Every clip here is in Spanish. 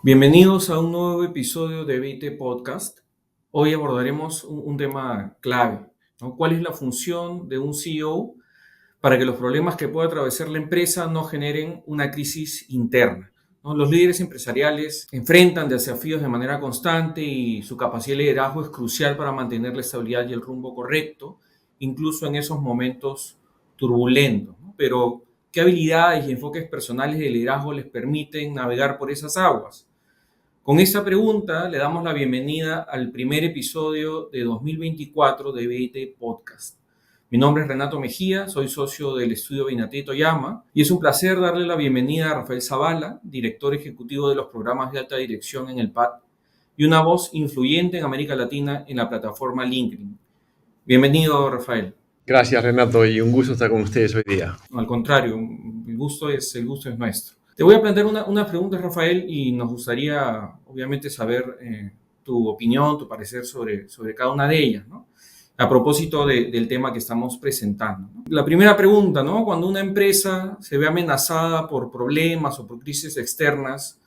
Bienvenidos a un nuevo episodio de BIT Podcast. Hoy abordaremos un tema clave, ¿no? ¿Cuál es la función de un CEO para que los problemas que pueda atravesar la empresa no generen una crisis interna, ¿no? Los líderes empresariales enfrentan desafíos de manera constante y su capacidad de liderazgo es crucial para mantener la estabilidad y el rumbo correcto, incluso en esos momentos turbulentos, ¿no? Pero, ¿qué habilidades y enfoques personales de liderazgo les permiten navegar por esas aguas? Con esta pregunta le damos la bienvenida al primer episodio de 2024 de BIT Podcast. Mi nombre es Renato Mejía, soy socio del estudio Binatí Toyama y es un placer darle la bienvenida a Rafael Zavala, director ejecutivo de los programas de alta dirección en el PAD y una voz influyente en América Latina en la plataforma LinkedIn. Bienvenido, Rafael. Gracias, Renato, y un gusto estar con ustedes hoy día. No, al contrario, el gusto es nuestro. Te voy a plantear una pregunta, Rafael, y nos gustaría, obviamente, saber tu opinión, tu parecer sobre cada una de ellas, ¿no? A propósito del tema que estamos presentando, ¿no? La primera pregunta, ¿no? Cuando una empresa se ve amenazada por problemas o por crisis externas,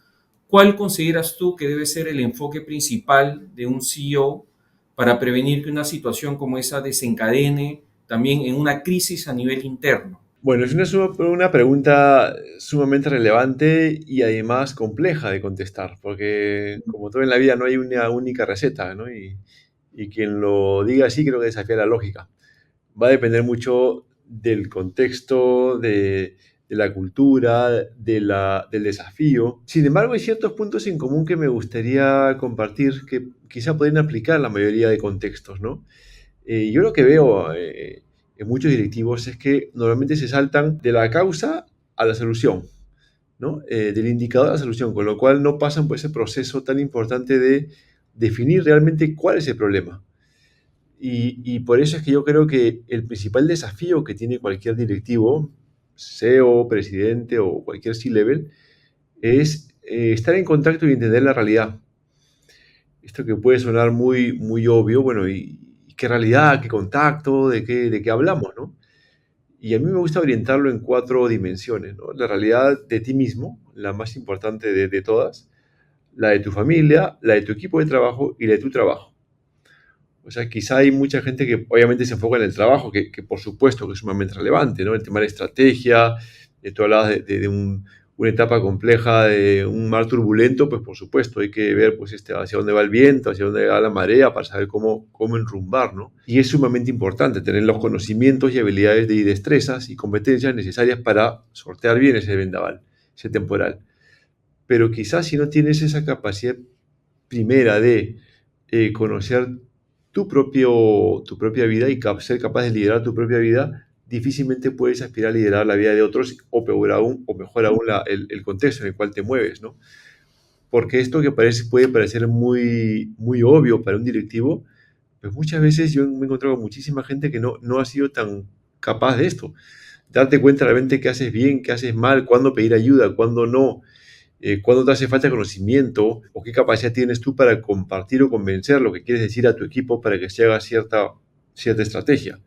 ¿cuál consideras tú que debe ser el enfoque principal de un CEO para prevenir que una situación como esa desencadene también en una crisis a nivel interno? Bueno, es una pregunta sumamente relevante y además compleja de contestar, porque como todo en la vida no hay una única receta, ¿no? Y quien lo diga así creo que desafía la lógica. Va a depender mucho del contexto, de la cultura, del desafío. Sin embargo, hay ciertos puntos en común que me gustaría compartir que quizá pueden aplicar la mayoría de contextos, ¿no? Yo lo que veo en muchos directivos es que normalmente se saltan de la causa a la solución, ¿no? Del indicador a la solución, con lo cual no pasan por ese proceso tan importante de definir realmente cuál es el problema. Y por eso es que yo creo que el principal desafío que tiene cualquier directivo, CEO, presidente o cualquier C-level, es estar en contacto y entender la realidad. Esto que puede sonar muy, muy obvio, bueno, y qué realidad, qué contacto, de qué hablamos, ¿no? Y a mí me gusta orientarlo en cuatro dimensiones, ¿no? La realidad de ti mismo, la más importante de todas, la de tu familia, la de tu equipo de trabajo y la de tu trabajo. O sea, quizá hay mucha gente que obviamente se enfoca en el trabajo, que por supuesto que es sumamente relevante, ¿no? El tema de estrategia, tú hablabas una etapa compleja, de un mar turbulento, pues por supuesto hay que ver pues, hacia dónde va el viento, hacia dónde va la marea, para saber cómo enrumbar, ¿no? Y es sumamente importante tener los conocimientos y habilidades y destrezas y competencias necesarias para sortear bien ese vendaval, ese temporal. Pero quizás si no tienes esa capacidad primera de conocer tu propia vida y ser capaz de liderar tu propia vida, difícilmente puedes aspirar a liderar la vida de otros o peor aún, o mejor aún, el contexto en el cual te mueves, ¿no? Porque esto que puede parecer muy, muy obvio para un directivo, pues muchas veces yo me he encontrado con muchísima gente que no ha sido tan capaz de esto. Darte cuenta realmente qué haces bien, qué haces mal, cuándo pedir ayuda, cuándo no, cuándo te hace falta conocimiento o qué capacidad tienes tú para compartir o convencer lo que quieres decir a tu equipo para que se haga cierta estrategia.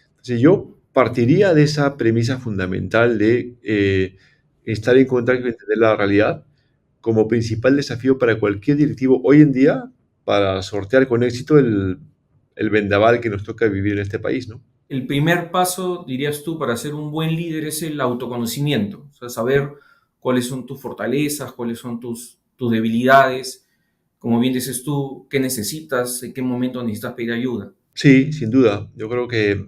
Entonces yo partiría de esa premisa fundamental de estar en contacto y entender la realidad como principal desafío para cualquier directivo hoy en día para sortear con éxito el vendaval que nos toca vivir en este país, ¿no? El primer paso, dirías tú, para ser un buen líder es el autoconocimiento, o sea, saber cuáles son tus fortalezas, cuáles son tus debilidades, como bien dices tú, qué necesitas, en qué momento necesitas pedir ayuda. Sí, sin duda. Yo creo que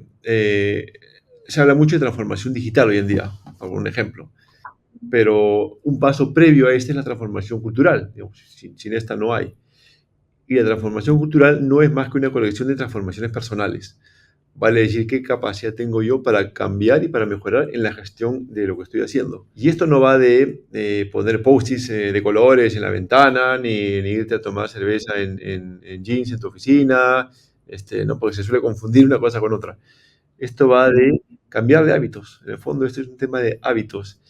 se habla mucho de transformación digital hoy en día, por un ejemplo. Pero un paso previo a este es la transformación cultural. Digamos, sin esta no hay. Y la transformación cultural no es más que una colección de transformaciones personales. Vale decir qué capacidad tengo yo para cambiar y para mejorar en la gestión de lo que estoy haciendo. Y esto no va de poner post-its de colores en la ventana, ni irte a tomar cerveza en jeans en tu oficina, no, porque se suele confundir una cosa con otra. Esto va de cambiar de hábitos. En el fondo, esto es un tema de hábitos.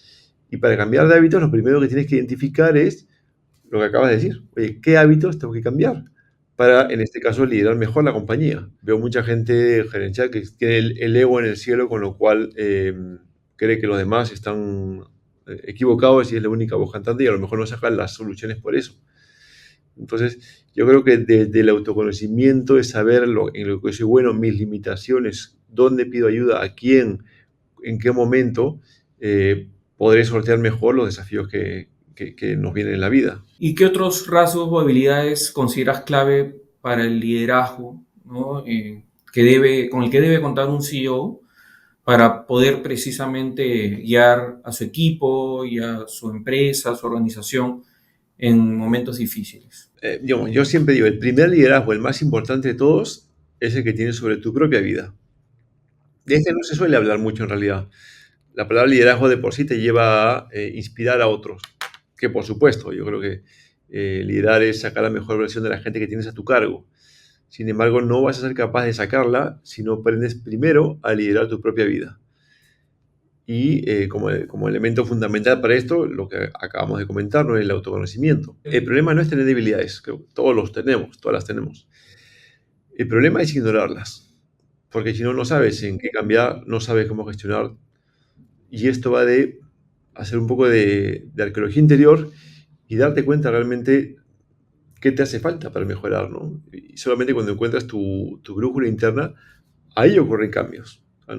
Y para cambiar de hábitos, lo primero que tienes que identificar es lo que acabas de decir. Oye, ¿qué hábitos tengo que cambiar para, en este caso, liderar mejor la compañía? Veo mucha gente gerencial que tiene el ego en el cielo, con lo cual cree que los demás están equivocado si es la única voz cantante y a lo mejor no sacan las soluciones por eso. Entonces, yo creo que desde el autoconocimiento de saber en lo que soy bueno, mis limitaciones, dónde pido ayuda, a quién, en qué momento, podré sortear mejor los desafíos que nos vienen en la vida. ¿Y qué otros rasgos o habilidades consideras clave para el liderazgo, ¿no? Con el que debe contar un CEO para poder precisamente guiar a su equipo y a su empresa, a su organización en momentos difíciles? Digamos, yo siempre digo, el primer liderazgo, el más importante de todos, es el que tienes sobre tu propia vida. De este no se suele hablar mucho en realidad. La palabra liderazgo de por sí te lleva a inspirar a otros, que por supuesto, yo creo que liderar es sacar la mejor versión de la gente que tienes a tu cargo. Sin embargo, no vas a ser capaz de sacarla si no aprendes primero a liderar tu propia vida. Y como elemento fundamental para esto, lo que acabamos de comentar, ¿no? El autoconocimiento. El problema no es tener debilidades, que todos los tenemos, todas las tenemos. El problema es ignorarlas, porque si no, no sabes en qué cambiar, no sabes cómo gestionar. Y esto va de hacer un poco de arqueología interior y darte cuenta realmente qué te hace falta para mejorar, ¿no? Y solamente cuando encuentras tu brújula interna, ahí ocurren cambios. O sea,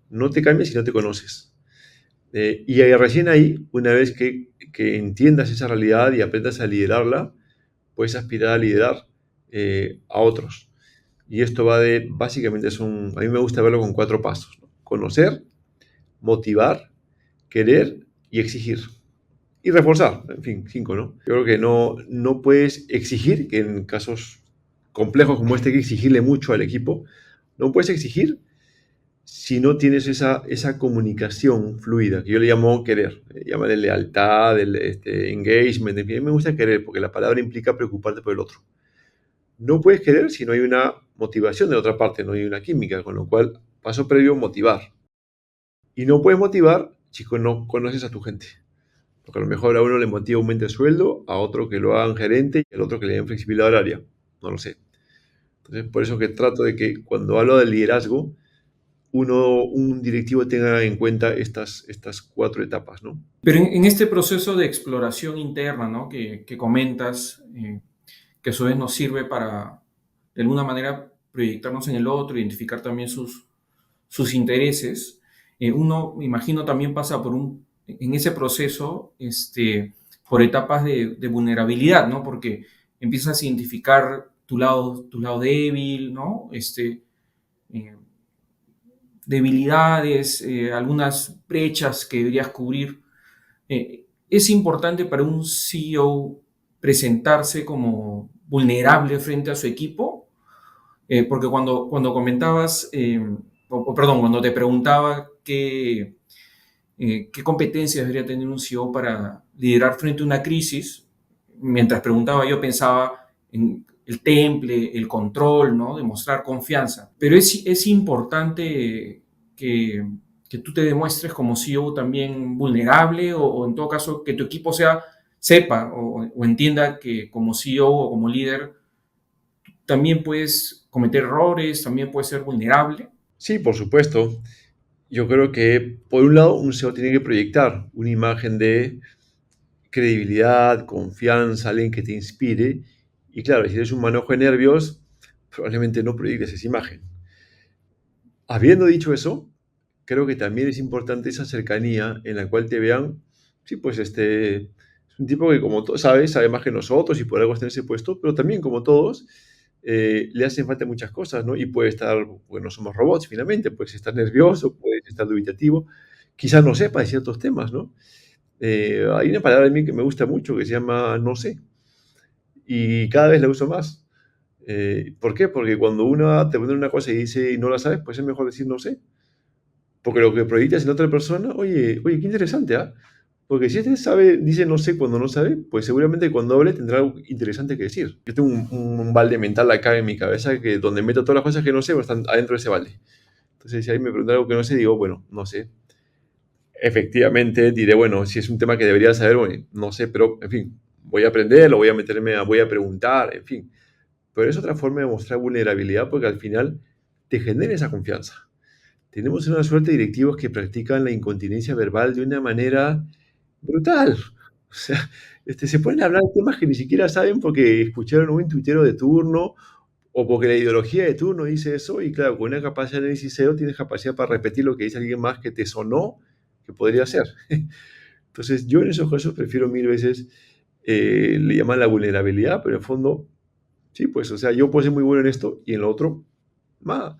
no te cambias si no te conoces. Y ahí, recién ahí, una vez que entiendas esa realidad y aprendas a liderarla, puedes aspirar a liderar a otros. Y esto va de, básicamente, a mí me gusta verlo con 4 pasos, ¿no? Conocer, motivar, querer y exigir. Y reforzar, en fin, 5, ¿no? Yo creo que no puedes exigir, que en casos complejos como este hay que exigirle mucho al equipo, no puedes exigir si no tienes esa comunicación fluida, que yo le llamo querer, llámale lealtad, engagement, en fin, a mí me gusta querer porque la palabra implica preocuparte por el otro. No puedes querer si no hay una motivación de la otra parte, no hay una química, con lo cual, paso previo, motivar. Y no puedes motivar si no conoces a tu gente. Porque a lo mejor a uno le motiva aumento de sueldo, a otro que lo hagan gerente y al otro que le den flexibilidad horaria. No lo sé. Entonces, por eso que trato de que cuando hablo del liderazgo, un directivo tenga en cuenta estas 4 etapas, ¿no? Pero en este proceso de exploración interna, ¿no? que comentas, que a su vez nos sirve para, de alguna manera, proyectarnos en el otro, identificar también sus intereses, uno, me imagino, también pasa en ese proceso, por etapas de vulnerabilidad, ¿no? Porque empiezas a identificar tu lado débil, ¿no? Eh, debilidades, algunas brechas que deberías cubrir. Es importante para un CEO presentarse como vulnerable frente a su equipo, porque cuando comentabas, perdón, cuando te preguntaba qué competencias debería tener un CEO para liderar frente a una crisis, mientras preguntaba yo pensaba en el temple, el control, ¿no? Demostrar confianza. Pero es importante que, que tú te demuestres como CEO también vulnerable o en todo caso que tu equipo sepa o entienda que como CEO o como líder también puedes cometer errores, también puedes ser vulnerable. Sí, por supuesto. Yo creo que, por un lado, un SEO tiene que proyectar una imagen de credibilidad, confianza, alguien que te inspire. Y claro, si eres un manojo de nervios, probablemente no proyectes esa imagen. Habiendo dicho eso, creo que también es importante esa cercanía en la cual te vean, sí, pues es un tipo que como todos sabe más que nosotros y por algo está en ese puesto, pero también como todos, le hacen falta muchas cosas, ¿no? Y puede estar, bueno, somos robots finalmente, puedes estar nervioso, puedes estar dubitativo, quizás no sepa de ciertos temas, ¿no? Hay una palabra de mí que me gusta mucho que se llama no sé, y cada vez la uso más. ¿Por qué? Porque cuando uno te pone una cosa y dice y no la sabes, pues es mejor decir no sé. Porque lo que proyectas en otra persona, oye, qué interesante, ¿ah? Porque si este sabe, dice no sé cuando no sabe, pues seguramente cuando hable tendrá algo interesante que decir. Yo tengo un balde mental acá en mi cabeza que donde meto todas las cosas que no sé, pues están adentro de ese balde. Entonces, si alguien me pregunta algo que no sé, digo, bueno, no sé. Efectivamente, diré, bueno, si es un tema que debería saber, bueno, no sé, pero, en fin, voy a aprender, voy a preguntar, en fin. Pero es otra forma de mostrar vulnerabilidad porque al final te genera esa confianza. Tenemos una suerte de directivos que practican la incontinencia verbal de una manera brutal. O sea, se ponen a hablar de temas que ni siquiera saben porque escucharon un tuitero de turno o porque la ideología de turno dice eso y claro, con una capacidad de análisis cero tienes capacidad para repetir lo que dice alguien más que te sonó que podría ser. Entonces, yo en esos casos prefiero mil veces, le llaman la vulnerabilidad, pero en el fondo, sí, pues, o sea, yo puedo ser muy bueno en esto y en lo otro, nada.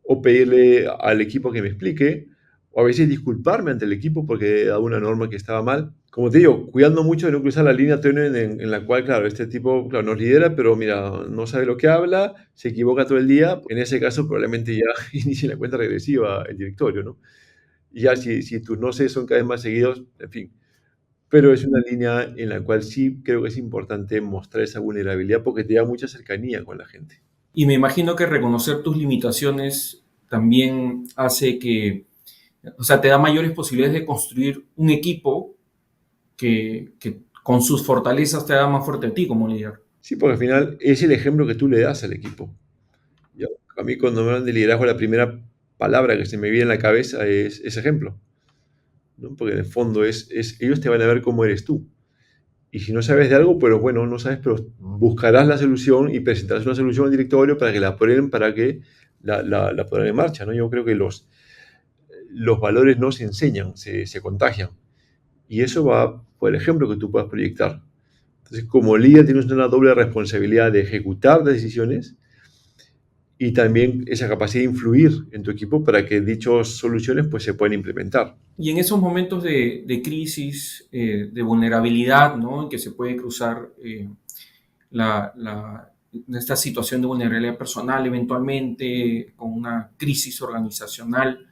O pedirle al equipo que me explique, o a veces disculparme ante el equipo porque he dado una norma que estaba mal. Como te digo, cuidando mucho de no cruzar la línea tenue en la cual, claro, este tipo, claro, nos lidera, pero mira, no sabe lo que habla, se equivoca todo el día. En ese caso, probablemente ya inicie la cuenta regresiva el directorio, ¿no? Y ya si tus no sé son cada vez más seguidos, en fin. Pero es una línea en la cual sí creo que es importante mostrar esa vulnerabilidad porque te da mucha cercanía con la gente. Y me imagino que reconocer tus limitaciones también hace que, o sea, te da mayores posibilidades de construir un equipo que con sus fortalezas te haga más fuerte a ti como líder. Sí, porque al final es el ejemplo que tú le das al equipo. Ya, a mí cuando me hablan de liderazgo, la primera palabra que se me viene en la cabeza es ese ejemplo, ¿no? Porque en el fondo ellos te van a ver cómo eres tú. Y si no sabes de algo, pero bueno, no sabes, pero buscarás la solución y presentarás una solución al directorio para que la aprueben, para que la pongan en marcha, ¿no? Yo creo que los valores no se enseñan, se contagian. Y eso va por el ejemplo que tú puedas proyectar. Entonces, como líder tienes una doble responsabilidad de ejecutar decisiones y también esa capacidad de influir en tu equipo para que dichas soluciones pues, se puedan implementar. Y en esos momentos de crisis, de vulnerabilidad, ¿no? En que se puede cruzar la, la- esta situación de vulnerabilidad personal eventualmente con una crisis organizacional,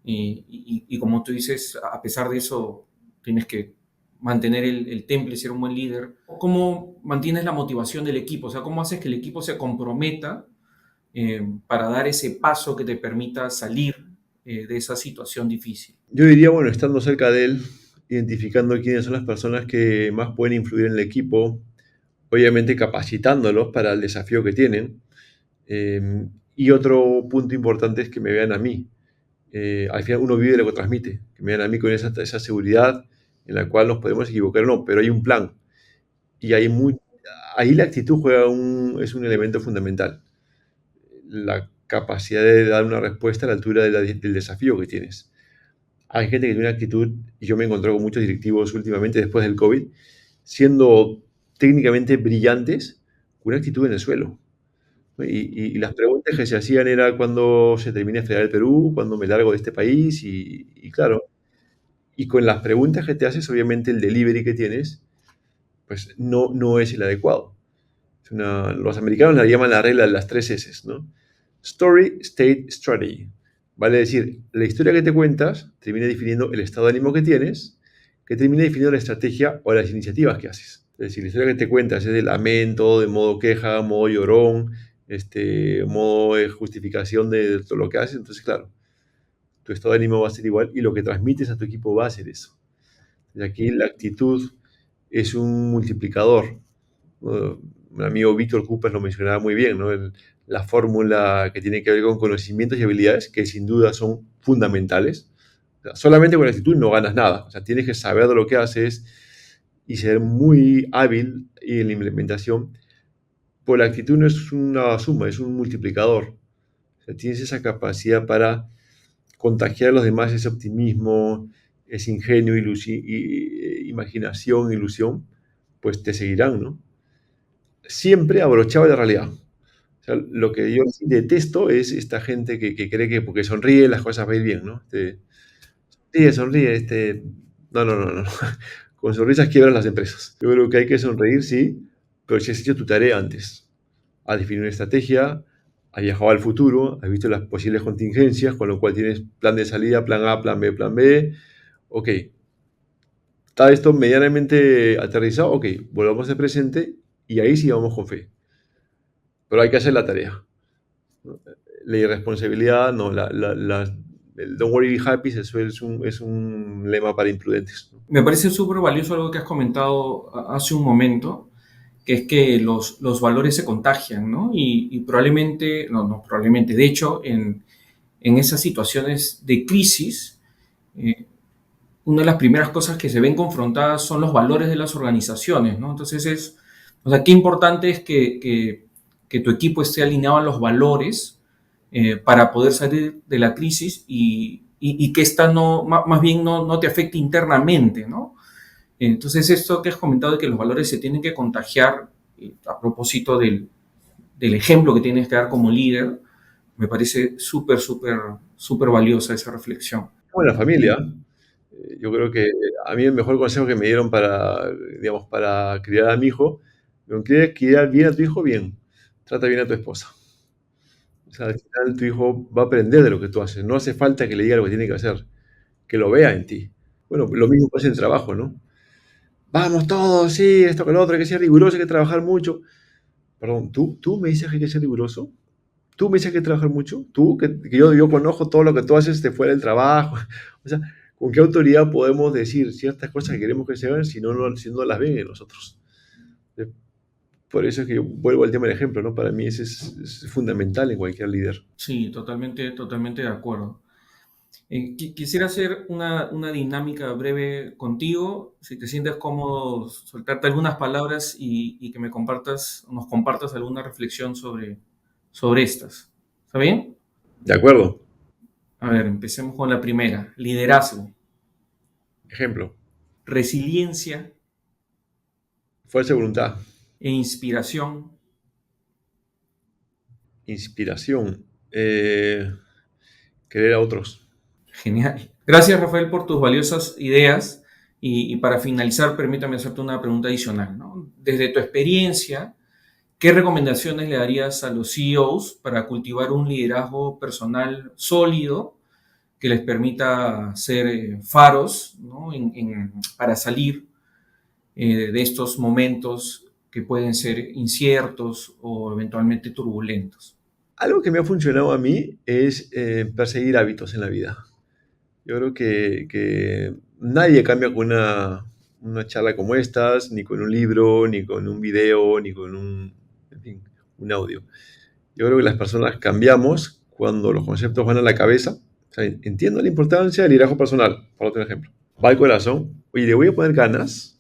y como tú dices, a pesar de eso, tienes que mantener el temple y ser un buen líder. ¿Cómo mantienes la motivación del equipo? O sea, ¿cómo haces que el equipo se comprometa para dar ese paso que te permita salir de esa situación difícil? Yo diría, bueno, estando cerca de él, identificando quiénes son las personas que más pueden influir en el equipo, obviamente capacitándolos para el desafío que tienen. Y otro punto importante es que me vean a mí. Al final uno vive lo que transmite, que me vean a mí con esa seguridad en la cual nos podemos equivocar o no, pero hay un plan. Y ahí la actitud es un elemento fundamental. La capacidad de dar una respuesta a la altura del desafío que tienes. Hay gente que tiene una actitud, y yo me he encontrado con muchos directivos últimamente después del COVID, siendo técnicamente brillantes, con una actitud en el suelo. ¿No? Y las preguntas que se hacían era cuándo se termina de fregar el Perú, cuándo me largo de este país, y claro, y con las preguntas que te haces, obviamente el delivery que tienes, pues no es el adecuado. Los americanos la llaman la regla de las tres S, ¿no? Story, State, Strategy. Vale decir, la historia que te cuentas termina definiendo el estado de ánimo que tienes, que termina definiendo la estrategia o las iniciativas que haces. Es decir, la historia que te cuentas es de lamento, de modo queja, modo llorón, modo de justificación de todo lo que haces. Entonces, claro, tu estado de ánimo va a ser igual y lo que transmites a tu equipo va a ser eso. Y aquí la actitud es un multiplicador. Mi amigo Víctor Cooper lo mencionaba muy bien, ¿no? La fórmula que tiene que ver con conocimientos y habilidades que sin duda son fundamentales. O sea, solamente con la actitud no ganas nada. O sea, tienes que saber de lo que haces y ser muy hábil en la implementación. Pues la actitud no es una suma, es un multiplicador. O sea, tienes esa capacidad para contagiar a los demás ese optimismo, ese ingenio, imaginación, ilusión, pues te seguirán, ¿no? Siempre abrochado de la realidad. O sea, lo que yo sí detesto es esta gente que cree que porque sonríe las cosas van a ir bien, ¿no? Sí, sonríe, no, no, no, no. Con sonrisas quiebran las empresas. Yo creo que hay que sonreír, sí, pero si has hecho tu tarea antes. Has definido una estrategia, has viajado al futuro, has visto las posibles contingencias, con lo cual tienes plan de salida, plan A, plan B, plan B. Ok, está esto medianamente aterrizado, ok, volvamos al presente y ahí sí vamos con fe. Pero hay que hacer la tarea. La irresponsabilidad, no, el don't worry, be happy, eso es un lema para imprudentes, ¿no? Me parece súper valioso algo que has comentado hace un momento, que es que los valores se contagian, ¿no? Y probablemente, no, probablemente, de hecho, en esas situaciones de crisis, eh, una de las primeras cosas que se ven confrontadas son los valores de las organizaciones, ¿no? Entonces o sea, qué importante es que tu equipo esté alineado a los valores para poder salir de la crisis y que esta no, más bien no te afecte internamente, ¿no? Entonces, esto que has comentado de que los valores se tienen que contagiar, a propósito del ejemplo que tienes que dar como líder, me parece súper valiosa esa reflexión. Como en la familia, yo creo que a mí el mejor consejo que me dieron para, digamos, para criar a mi hijo, me quieres criar bien a tu hijo, bien, trata bien a tu esposa. O sea, al final tu hijo va a aprender de lo que tú haces. No hace falta que le diga lo que tiene que hacer, que lo vea en ti. Bueno, lo mismo pasa en el trabajo, ¿no? Vamos todos, sí, esto que lo otro, hay que ser riguroso, hay que trabajar mucho. Perdón, ¿tú me dices que hay que ser riguroso? ¿Tú me dices que hay que trabajar mucho? ¿Tú, que yo conozco todo lo que tú haces de fuera del trabajo? O sea, ¿con qué autoridad podemos decir ciertas cosas que queremos que se hagan si no las ven en nosotros? Eh, Por eso es que yo vuelvo al tema del ejemplo, ¿no? Para mí ese es fundamental en cualquier líder. Sí, totalmente de acuerdo. Quisiera hacer una dinámica breve contigo, si te sientes cómodo, soltarte algunas palabras y que nos compartas alguna reflexión sobre estas. ¿Está bien? ¿De acuerdo? A ver, empecemos con la primera. Liderazgo, Ejemplo, resiliencia fuerza de voluntad, e inspiración. inspiración, querer a otros. Genial. Gracias, Rafael, por tus valiosas ideas. Y para finalizar, permítame hacerte una pregunta adicional, ¿no? Desde tu experiencia, ¿qué recomendaciones le darías a los CEOs para cultivar un liderazgo personal sólido que les permita ser faros, ¿no? Para salir de estos momentos que pueden ser inciertos o eventualmente turbulentos? Algo que me ha funcionado a mí es perseguir hábitos en la vida. Yo creo que nadie cambia con una charla como estas, ni con un libro, ni con un video, ni con en fin, un audio. Yo creo que las personas cambiamos cuando los conceptos van a la cabeza. O sea, entiendo la importancia del liderazgo personal, por otro ejemplo. Va al corazón, oye, le voy a poner ganas,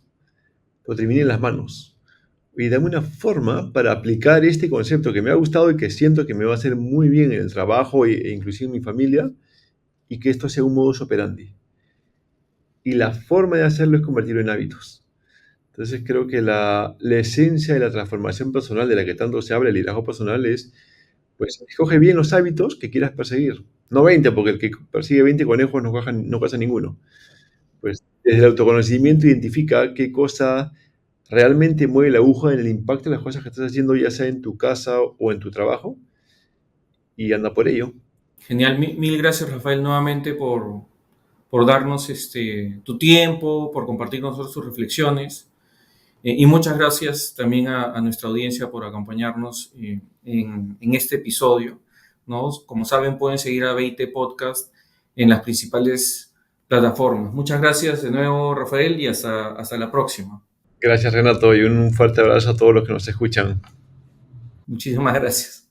pero termine en las manos. Oye, dame una forma para aplicar este concepto que me ha gustado y que siento que me va a hacer muy bien en el trabajo e inclusive en mi familia, y que esto sea un modus operandi. Y la forma de hacerlo es convertirlo en hábitos. Entonces creo que la esencia de la transformación personal de la que tanto se habla, el liderazgo personal, es, pues, escoge bien los hábitos que quieras perseguir. No 20, porque el que persigue 20 conejos no caza ninguno. Pues desde el autoconocimiento identifica qué cosa realmente mueve la aguja en el impacto de las cosas que estás haciendo, ya sea en tu casa o en tu trabajo, y anda por ello. Genial, mil gracias, Rafael, nuevamente por darnos tu tiempo, por compartir con nosotros tus reflexiones. Y muchas gracias también a nuestra audiencia por acompañarnos en este episodio, ¿no? Como saben, pueden seguir a BIT Podcast en las principales plataformas. Muchas gracias de nuevo, Rafael, y hasta la próxima. Gracias, Renato, y un fuerte abrazo a todos los que nos escuchan. Muchísimas gracias.